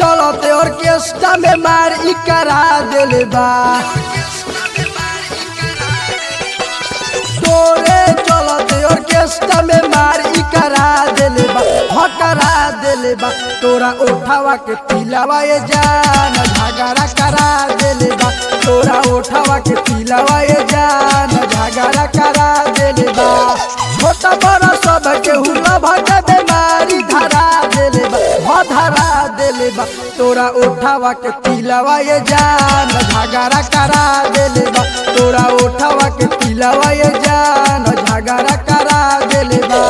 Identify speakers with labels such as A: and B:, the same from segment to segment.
A: orchestra में मार करा दिल बा तोरे चलते ऑर्केस्ट्रा में मार करा दिल बा करा दिल बा तोरा उठावा के तिलावा ये जान झगड़ा करा दिल बा तोरा उठावा के तिलावा ये जान झगड़ा करा दिल बा छोटा बड़ा सब के हुला भगा बीमारी धरा दिल बा धरा दिल बा तोरा उठावा के तिलावा ये जान झगड़ा करा दिल बा तोरा उठावा के तिलावा ये जान झगड़ा करा दिल बा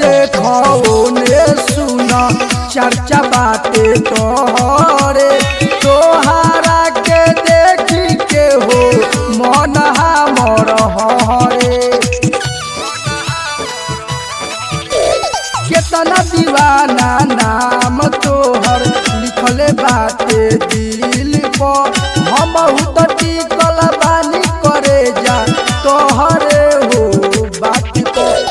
A: देखो ने सुना चर्चा बाटे तोहरे तोहारा के देखी के हो मन हमर हरे केतना दीवाना नाम तोहर लिखले बाटे दिल पर हम तो टिकल बानी करे जा तोहरे हो बात पर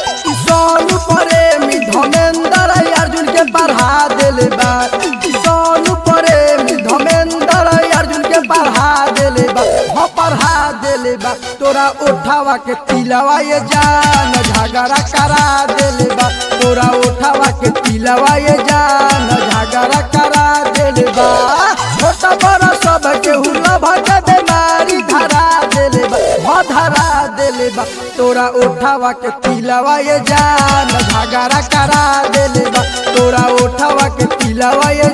A: सोनू प्रेमी धर्मेंद्र अर्जुन के बढ़ा दिल बा सोनू प्रेमी धर्मेंद्र अर्जुन के बढ़ा दिल बा बढ़ा दिल बा तोरा उठावा के तिलावा ये जान झगड़ा करा दिल बा तोरा उठावा के तिलावा ये जान झगड़ा करा दिल बा छोटा बड़ा सब के हुला भगा बीमारी धरा दिल बा धरा दिल बा तोरा उठावा के तिलावा ये जान झगड़ा करा दिल बा तोरा उठावा के तिलावा ये